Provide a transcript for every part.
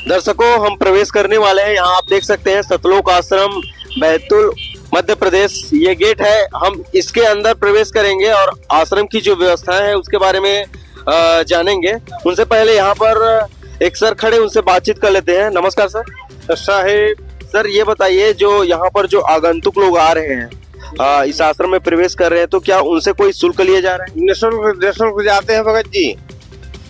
दर्शकों, हम प्रवेश करने वाले हैं। यहाँ आप देख सकते हैं सतलोक आश्रम, बैतूल, मध्य प्रदेश। ये गेट है, हम इसके अंदर प्रवेश करेंगे और आश्रम की जो व्यवस्था है उसके बारे में जानेंगे। उनसे पहले यहाँ पर एक सर खड़े, उनसे बातचीत कर लेते हैं। नमस्कार सर। साहिब सर, ये बताइए, जो यहाँ पर जो आगंतुक लोग आ रहे हैं, इस आश्रम में प्रवेश कर रहे हैं, तो क्या उनसे कोई शुल्क लिया जा रहा है? निःशुल्क जाते हैं भगत जी,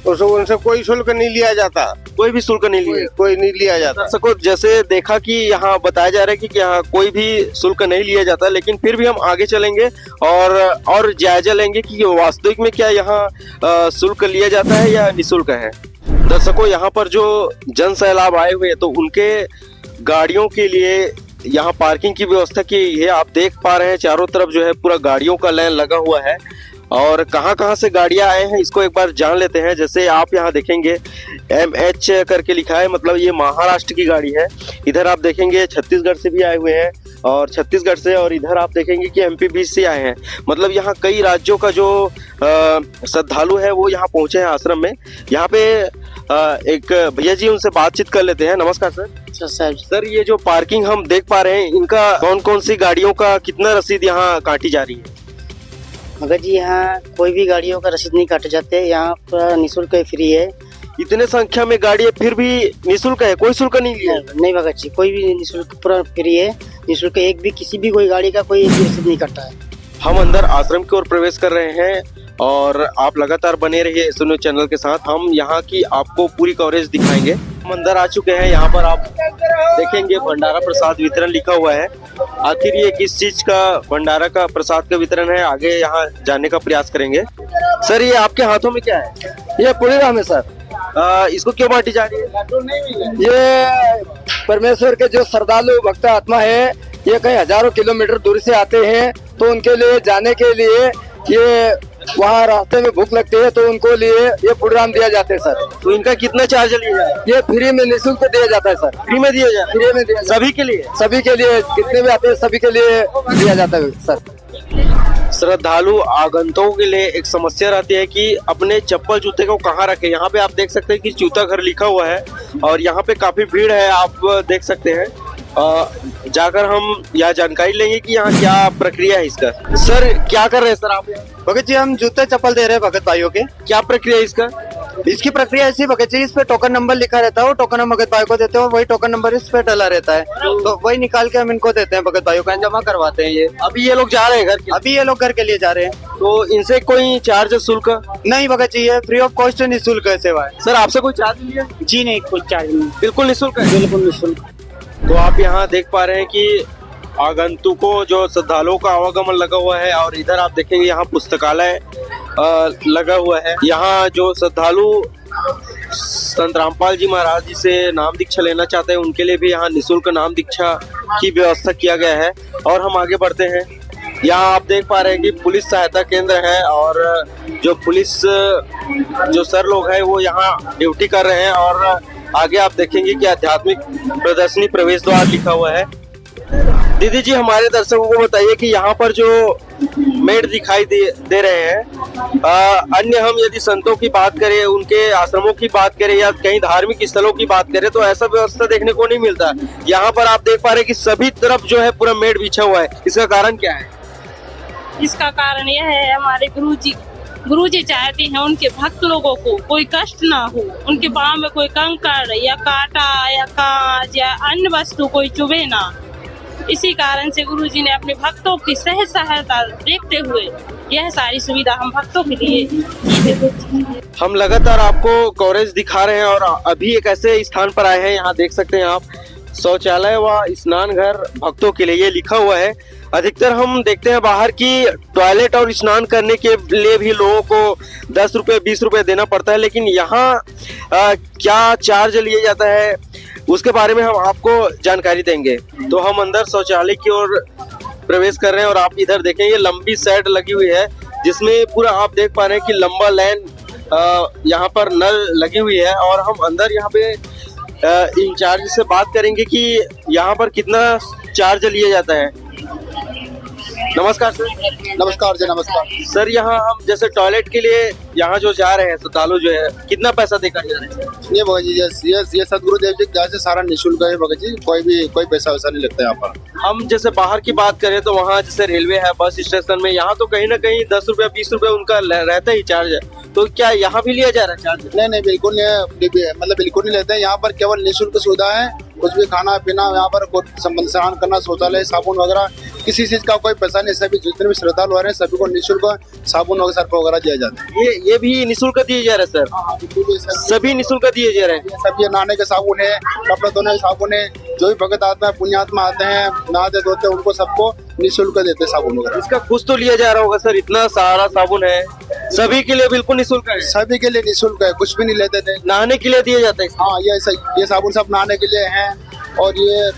उनसे कोई शुल्क नहीं लिया जाता। कोई भी शुल्क नहीं लिया? कोई नहीं लिया जाता। दर्शकों, जैसे देखा कि यहाँ बताया जा रहा है कि यहाँ कोई भी शुल्क नहीं लिया जाता, लेकिन फिर भी हम आगे चलेंगे और जायजा लेंगे कि वास्तविक में क्या यहाँ शुल्क लिया जाता है या निःशुल्क है। दर्शकों, यहाँ पर जो जन सैलाब आए हुए हैं तो उनके गाड़ियों के लिए यहाँ पार्किंग की व्यवस्था की है। आप देख पा रहे हैं चारों तरफ जो है पूरा गाड़ियों का लाइन लगा हुआ है और कहाँ से गाड़ियां आए हैं इसको एक बार जान लेते हैं। जैसे आप यहाँ देखेंगे MH करके लिखा है, मतलब ये महाराष्ट्र की गाड़ी है। इधर आप देखेंगे छत्तीसगढ़ से भी आए हुए हैं और छत्तीसगढ़ से, और इधर आप देखेंगे कि MP बीच से आए हैं। मतलब यहाँ कई राज्यों का जो श्रद्धालु है वो यहाँ पहुंचे हैं आश्रम में। यहाँ पे एक भैया जी, उनसे बातचीत कर लेते हैं। नमस्कार सर। सर, ये जो पार्किंग हम देख पा रहे हैं, इनका कौन कौन सी गाड़ियों का कितना रसीद यहाँ काटी जा रही है? मगर जी, यहाँ कोई भी गाड़ियों का रसीद नहीं काटे जाते। यहाँ पूरा निःशुल्क फ्री है। इतने संख्या में गाड़ी है फिर भी निःशुल्क है, कोई शुल्क नहीं लिया? नहीं भगत जी, कोई भी निःशुल्क, पूरा फ्री है। निःशुल्क एक भी किसी भी कोई गाड़ी का कोई एक भी रसीद नहीं काटा है। हम अंदर आश्रम की ओर प्रवेश कर रहे हैं और आप लगातार बने रहिए सुनो चैनल के साथ। हम यहाँ की आपको पूरी कवरेज दिखाएंगे। हम अंदर आ चुके हैं। यहाँ पर आप देखेंगे भंडारा प्रसाद वितरण लिखा हुआ है। आखिर ये किस चीज का भंडारा का प्रसाद का वितरण है, आगे यहाँ जानने का प्रयास करेंगे। सर, ये आपके हाथों में क्या है? ये पूरी राम है सर। इसको क्यों बांटी जा रही है? ये परमेश्वर के जो श्रद्धालु भक्त आत्मा है, ये कई हजारों किलोमीटर दूर से आते हैं, तो उनके लिए जाने के लिए ये वहाँ रास्ते में भूख लगती है, तो उनको लिए ये प्रोग्राम दिया जाते हैं सर। तो इनका कितना चार्ज लिया जाए? ये फ्री में निःशुल्क दिया जाता है सर। फ्री में दिया जाए? फ्री में दिया सभी के लिए? सभी के लिए, कितने भी आते हैं सभी के लिए दिया जाता है सर। श्रद्धालु आगंतुकों के लिए एक समस्या रहती है कि अपने चप्पल जूते को कहाँ रखें। यहाँ पे आप देख सकते हैं कि जूता घर लिखा हुआ है और यहाँ पे काफी भीड़ है, आप देख सकते हैं। जाकर हम यहाँ जानकारी लेंगे कि यहाँ क्या प्रक्रिया है इसका। सर, क्या कर रहे हैं सर आप? भगत जी, हम जूते चप्पल दे रहे हैं भगत भाइयों के। क्या प्रक्रिया है इसका? इसकी प्रक्रिया ऐसी भगत जी, इस पे टोकन नंबर लिखा रहता है, वो टोकन हम भगत भाई को देते हैं, वही टोकन नंबर इस पे डला रहता है, तो वही निकाल के हम इनको देते हैं भगत भाइयों को, जमा करवाते हैं। ये अभी ये लोग जा रहे हैं घर? अभी ये लोग घर के लिए जा रहे हैं। तो इनसे कोई चार्ज शुल्क? नहीं भगत जी, ये फ्री ऑफ कॉस्ट निःशुल्क है सेवा है। सर, आपसे कोई चार्ज लिया? जी नहीं, कुछ चार्ज नहीं, बिल्कुल निःशुल्क है। बिल्कुल निःशुल्क। तो आप यहाँ देख पा रहे हैं कि आगंतुकों जो श्रद्धालुओं का आवागमन लगा हुआ है और इधर आप देखेंगे यहाँ पुस्तकालय लगा हुआ है। यहाँ जो श्रद्धालु संत रामपाल जी महाराज जी से नाम दीक्षा लेना चाहते हैं उनके लिए भी यहाँ निःशुल्क नाम दीक्षा की व्यवस्था किया गया है। और हम आगे बढ़ते हैं। यहाँ आप देख पा रहे हैं कि पुलिस सहायता केंद्र है और जो पुलिस जो सर लोग हैं वो यहाँ ड्यूटी कर रहे हैं। और आगे आप देखेंगे कि आध्यात्मिक प्रदर्शनी प्रवेश द्वार लिखा हुआ है। दीदी जी, हमारे दर्शकों को बताइए कि यहाँ पर जो मेड दिखाई दे रहे हैं, अन्य हम यदि संतों की बात करें, उनके आश्रमों की बात करें या कहीं धार्मिक स्थलों की बात करें तो ऐसा व्यवस्था देखने को नहीं मिलता। यहाँ पर आप देख पा रहे हैं कि सभी तरफ जो है पूरा मेड बिछा हुआ है। इसका कारण क्या है? इसका कारण यह है, हमारे गुरुजी चाहते हैं उनके भक्त लोगों को कोई कष्ट ना हो, उनके पाँव में कोई कंकड़ या कांटा या कांच या अन्य वस्तु कोई चुभे ना। इसी कारण से गुरुजी ने अपने भक्तों की सहज सहायता देखते हुए यह सारी सुविधा हम भक्तों के लिए। हम लगातार आपको कवरेज दिखा रहे हैं और अभी एक ऐसे स्थान पर आए हैं, यहाँ देख सकते हैं आप, शौचालय व स्नान घर भक्तों के लिए ये लिखा हुआ है। अधिकतर हम देखते हैं बाहर की टॉयलेट और स्नान करने के लिए भी लोगों को 10 रुपए 20 रुपए देना पड़ता है, लेकिन यहाँ क्या चार्ज लिया जाता है उसके बारे में हम आपको जानकारी देंगे। तो हम अंदर शौचालय की ओर प्रवेश कर रहे हैं और आप इधर देखेंगे लंबी सेट लगी हुई है जिसमें पूरा आप देख पा रहे हैं कि लंबा लाइन यहाँ पर नल लगी हुई है। और हम अंदर यहाँ पे इंचार्ज से बात करेंगे कि यहाँ पर कितना चार्ज लिया जाता है। नमस्कार सर। नमस्कार जी, नमस्कार। सर यहाँ हम जैसे टॉयलेट के लिए यहाँ जो जा रहे हैं श्रद्धालु जो है कितना पैसा देकर जा रहे हैं? ये भगत जी, ये सदगुरुदेव जी की से सारा निःशुल्क है भगत जी, कोई पैसा वैसा नहीं लगता यहाँ पर। हम जैसे बाहर की बात करें तो वहाँ जैसे रेलवे है, बस स्टेशन में, यहाँ तो कहीं ना कहीं 10 रुपया 20 रुपया उनका रहता ही चार्ज है, तो क्या यहाँ भी लिया जा रहा है चार्ज? नहीं, बिल्कुल नहीं, मतलब बिल्कुल नहीं लेते हैं। यहाँ पर केवल निःशुल्क सुविधा है, कुछ भी खाना पीना, यहाँ पर स्नान करना, शौचालय, साबुन वगैरह, किसी चीज का कोई पैसा नहीं। सभी जितने भी श्रद्धालु आ रहे हैं सभी को निःशुल्क साबुन वगैरह सर्फ वगैरह दिया जाता है। ये भी निःशुल्क दिए जा रहे हैं सर? सभी निःशुल्क दिए जा रहे हैं? सब ये नहाने के साबुन है, कपड़े धोने के साबुन है, जो भी भगत आत्मा पुण्यात्मा आते हैं नहाते धोते उनको सबको निःशुल्क देते हैं साबुन वगैरह। इसका कुछ तो लिया जा रहा होगा सर, इतना सारा साबुन है, सभी के लिए बिल्कुल निःशुल्क है? सभी के लिए निःशुल्क है, कुछ भी नहीं लेते थे। नहाने के लिए दिए जाते हैं? हाँ, ये साबुन सब नहाने के लिए हैं और ये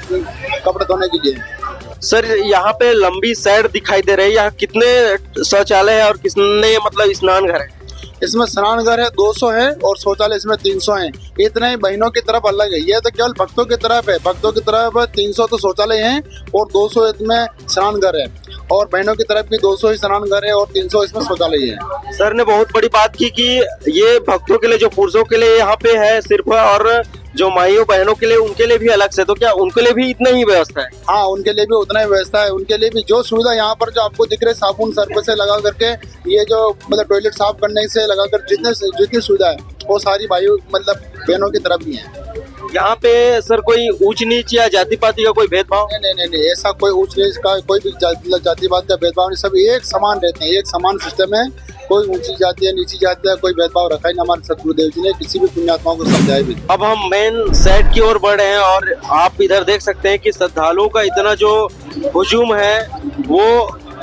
कपड़े धोने के लिए है। सर यहाँ पे लंबी सैर दिखाई दे रही है, यहाँ कितने शौचालय है और कितने मतलब स्नान घर है? इसमें स्नान घर है 200 है और शौचालय इसमें 300 है। इतने ही बहनों की तरफ अलग है, ये तो केवल भक्तों की तरफ है। भक्तों की तरफ 300 तो शौचालय है और 200 इसमें स्नान घर है, और बहनों की तरफ भी 200 ही स्नान घर है और 300 इसमें शौचालय है। सर ने बहुत बड़ी बात की कि ये भक्तों के लिए, जो पुरुषों के लिए यहाँ पे है सिर्फ, और जो माइयों बहनों के लिए उनके लिए भी अलग से, तो क्या उनके लिए भी इतना ही व्यवस्था है? हाँ, उनके लिए भी उतना ही व्यवस्था है। उनके लिए भी जो सुविधा यहाँ पर जो आपको दिख रहे, साबुन सर्फ से लगा करके, ये जो मतलब टॉयलेट साफ करने से लगा कर जितनी सुविधा है वो सारी भाइयों मतलब बहनों की तरफ भी है। यहाँ पे सर कोई ऊंच नीच या जाति पाति का कोई भेदभाव? नहीं, ऐसा कोई ऊंच नीच का कोई भी जाति पात का भेदभाव नहीं, सब एक समान रहते हैं, एक समान सिस्टम है। कोई ऊंची जाति है, नीची जाति है, कोई भेदभाव रखा ही नहीं हमारे सदगुरुदेव जी ने किसी भी पुण्यात्माओं को समझाया भी। अब हम मेन साइड की ओर बढ़ रहे हैं और आप इधर देख सकते हैं कि श्रद्धालुओं का इतना जो हुजूम है वो,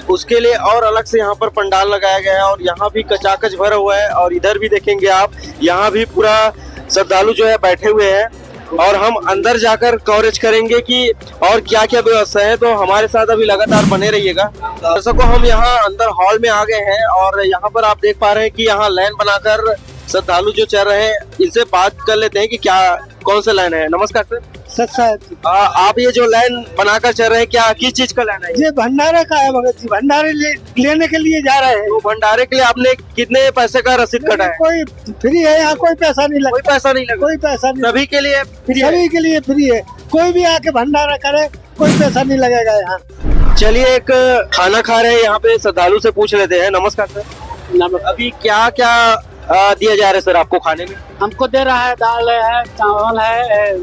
उसके लिए और अलग से यहाँ पर पंडाल लगाया गया है और यहाँ भी कचाकच भरा हुआ है। और इधर भी देखेंगे आप, यहाँ भी पूरा श्रद्धालु जो है बैठे हुए हैं और हम अंदर जाकर कवरेज करेंगे कि और क्या क्या व्यवस्था है, तो हमारे साथ अभी लगातार बने रहिएगा। दर्शकों, हम यहाँ अंदर हॉल में आ गए हैं और यहाँ पर आप देख पा रहे हैं कि यहाँ लाइन बनाकर श्रद्धालु जो चल रहे हैं, इनसे बात कर लेते हैं कि क्या कौन सा लाइन है। नमस्कार सर। सर आप ये जो लाइन बनाकर चल रहे हैं, क्या किस चीज का लाइन है? ये भंडारे का है भगत जी, भंडारे लेने के लिए जा रहे हैं। तो भंडारे के लिए आपने कितने पैसे का रसीद कटा है? कोई फ्री है यहाँ, कोई पैसा नहीं कोई लगता, पैसा नहीं लगा? कोई पैसा नहीं, सभी के लिए फ्री है? सभी के लिए फ्री है, कोई भी आके भंडारा करे, कोई पैसा नहीं लगेगा यहाँ। चलिए, एक खाना खा रहे हैं यहाँ पे, श्रद्धालु से पूछ लेते हैं। नमस्कार सर। अभी क्या क्या दिया जा रहा है सर आपको खाने में? हमको दे रहा है दाल है, चावल है,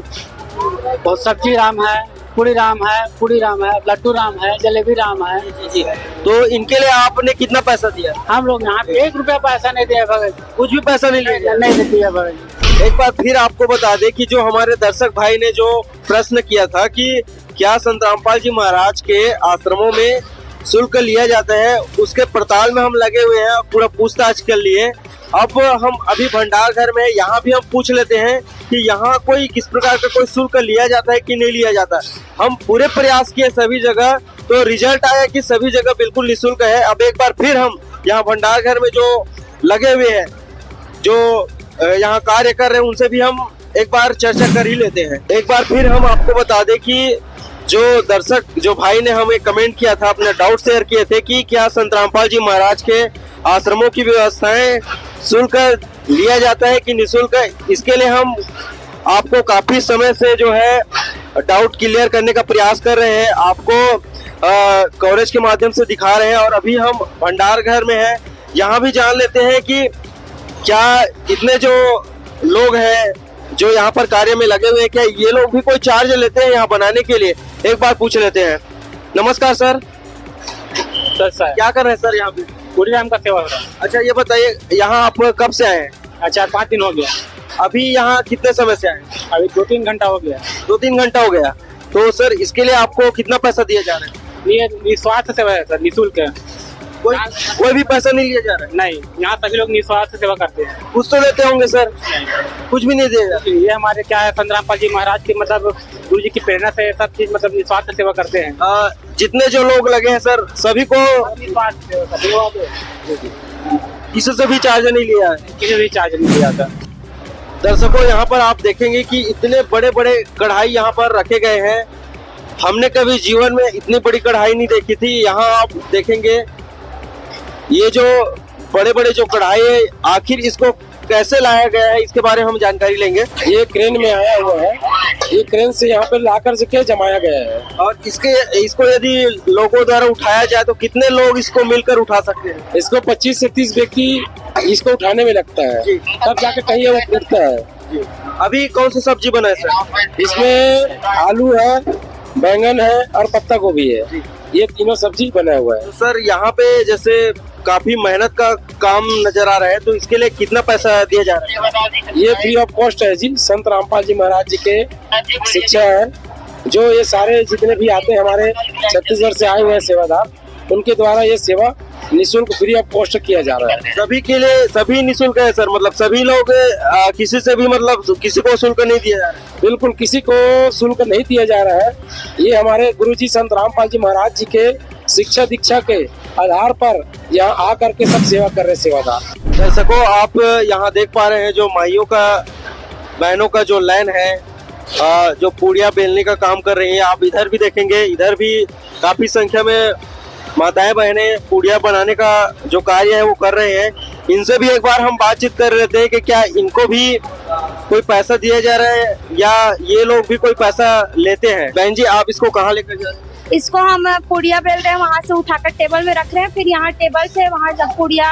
और सब्जी राम है, पूरी राम है, लड्डू राम है, जलेबी राम है। जी। तो इनके लिए आपने कितना पैसा दिया? हम लोग यहाँ पे 1 रुपया पैसा नहीं दिया भगत, कुछ भी पैसा नहीं लिया? नहीं दिया भगत। एक बार फिर आपको बता दें कि जो हमारे दर्शक भाई ने जो प्रश्न किया था कि क्या संत रामपाल जी महाराज के आश्रमों में शुल्क लिया जाता है, उसके पड़ताल में हम लगे हुए हैं, पूरा पूछताछ कर लिए। अब हम अभी भंडार घर में, यहाँ भी हम पूछ लेते हैं कि यहाँ कोई किस प्रकार का कोई शुल्क लिया जाता है कि नहीं लिया जाता। हम पूरे प्रयास किए सभी जगह, तो रिजल्ट आया कि सभी जगह बिल्कुल निःशुल्क है। अब एक बार फिर हम यहाँ भंडार घर में जो लगे हुए हैं, जो यहाँ कार्य कर रहे हैं, उनसे भी हम एक बार चर्चा कर ही लेते हैं। एक बार फिर हम आपको बता दें कि जो दर्शक, जो भाई ने हमें कमेंट किया था, अपने डाउट शेयर किए थे कि क्या संत रामपाल जी महाराज के आश्रमों की व्यवस्थाएं शुल्क लिया जाता है कि निःशुल्क है, इसके लिए हम आपको काफी समय से जो है डाउट क्लियर करने का प्रयास कर रहे हैं, आपको कवरेज के माध्यम से दिखा रहे हैं। और अभी हम भंडार घर में हैं, यहाँ भी जान लेते हैं कि क्या इतने जो लोग हैं जो यहाँ पर कार्य में लगे हुए हैं, क्या ये लोग भी कोई चार्ज लेते हैं यहाँ बनाने के लिए? एक बार पूछ लेते हैं। नमस्कार सर। सर क्या कर रहे हैं सर यहाँ पे? पूरी राम का सेवा हो रहा है। अच्छा, ये बताइए, यहाँ आप कब से आए हैं? 4-5 दिन हो गया। अभी यहाँ कितने समय से आए? अभी 2-3 घंटा हो गया। 2-3 घंटा हो गया। तो सर इसके लिए आपको कितना पैसा दिया जा रहा है? ये निस्वार्थ सेवा है सर, निःशुल्क है, कोई भी पैसा नहीं लिया जा रहा है? नहीं, यहाँ सभी लोग निस्वार्थ सेवा करते हैं। कुछ तो लेते होंगे सर? कुछ भी नहीं दिया जा रहा? ये हमारे क्या है, संत रामपाल जी महाराज की मतलब गुरु जी की प्रेरणा से सब चीज मतलब निस्वार्थ सेवा करते हैं। जितने जो लोग लगे हैं सर, सभी को किसी से भी चार्ज नहीं लिया है? किसी भी चार्ज नहीं लिया था। दर्शकों, यहाँ पर आप देखेंगे कि इतने बड़े बड़े कढ़ाई यहाँ पर रखे गए हैं हमने कभी जीवन में इतनी बड़ी कढ़ाई नहीं देखी थी। यहाँ आप देखेंगे ये जो बड़े बड़े जो कढ़ाई है, आखिर इसको कैसे लाया गया है इसके बारे में हम जानकारी लेंगे। ये क्रेन में आया हुआ है, ये क्रेन से यहाँ पे लाकर के जमाया गया है। और इसको यदि लोगों द्वारा उठाया जाए तो कितने लोग इसको मिलकर उठा सकते हैं? इसको 25 से 30 व्यक्ति इसको उठाने में लगता है, तब जाके कहीं ये उठता है। अभी कौन सी सब्जी बना है सर? इसमें आलू है, बैंगन है और पत्ता गोभी है, ये तीनों सब्जी बना हुआ है। तो सर यहाँ पे जैसे काफी मेहनत का काम नजर आ रहा है, तो इसके लिए कितना पैसा दिया जा रहा है? ये फ्री ऑफ कॉस्ट है जी, संत रामपाल जी महाराज जी के शिक्षा है। जो ये सारे जितने भी आते हैं हमारे छत्तीसगढ़ से आए हुए हैं सेवादार, उनके द्वारा ये सेवा निःशुल्क फ्री ऑफ कॉस्ट किया जा रहा है। सभी के लिए सभी निःशुल्क है सर, मतलब सभी लोग किसी से भी मतलब किसी को शुल्क नहीं दिया जा रहा है? बिल्कुल किसी को शुल्क नहीं दिया जा रहा है। ये हमारे गुरुजी संत रामपाल जी महाराज जी के शिक्षा दीक्षा के आधार पर यहाँ आकर के सब सेवा कर रहे सेवादार। दर्शकों, आप यहाँ देख पा रहे हैं जो माइयों का बहनों का जो लाइन है, जो पूड़ियाँ बेलने का काम कर रही हैं। आप इधर भी देखेंगे, इधर भी काफी संख्या में माताएं बहनें पूड़ियाँ बनाने का जो कार्य है वो कर रहे हैं। इनसे भी एक बार हम बातचीत कर रहे थे कि क्या इनको भी कोई पैसा दिया जा रहा है या ये लोग भी कोई पैसा लेते हैं। बहन जी, आप इसको कहाँ लेकर जा रहे हैं? इसको हम पुड़िया बेल रहे हैं, वहाँ से उठाकर टेबल में रख रहे हैं, फिर यहाँ टेबल से वहाँ जब पुड़िया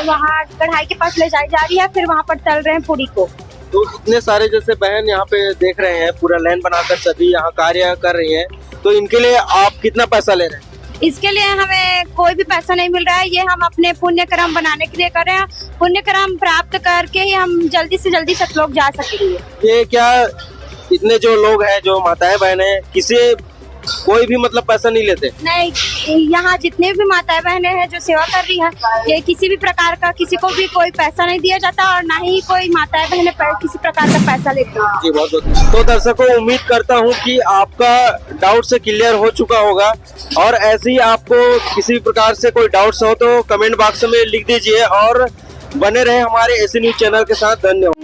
वहाँ कढ़ाई के पास ले जाई जा रही है, फिर वहाँ पर तल रहे हैं पूड़ी को। तो इतने सारे जैसे बहन यहाँ पे देख रहे हैं, पूरा लाइन बनाकर सभी यहाँ कार्य कर रही हैं, तो इनके लिए आप कितना पैसा ले रहे हैं? इसके लिए हमें कोई भी पैसा नहीं मिल रहा है, ये हम अपने पुण्य कर्म बनाने के लिए कर रहे हैं। पुण्य कर्म प्राप्त करके ही हम जल्दी से जल्दी सब लोग जा सकेंगे। ये क्या इतने जो लोग हैं, जो माताएं बहनें, किसी कोई भी मतलब पैसा नहीं लेते? नहीं, यहाँ जितने भी माताएं बहनें हैं जो सेवा कर रही है, ये किसी भी प्रकार का किसी को भी कोई पैसा नहीं दिया जाता और ना ही कोई माताएं बहनें किसी प्रकार का पैसा लेती हैं। जी बहुत बहुत। तो दर्शकों, उम्मीद करता हूँ कि आपका डाउट से क्लियर हो चुका होगा, और ऐसे ही आपको किसी भी प्रकार से कोई डाउट्स हो तो कमेंट बॉक्स में लिख दीजिए और बने रहे हमारे एसी न्यूज चैनल के साथ। धन्यवाद।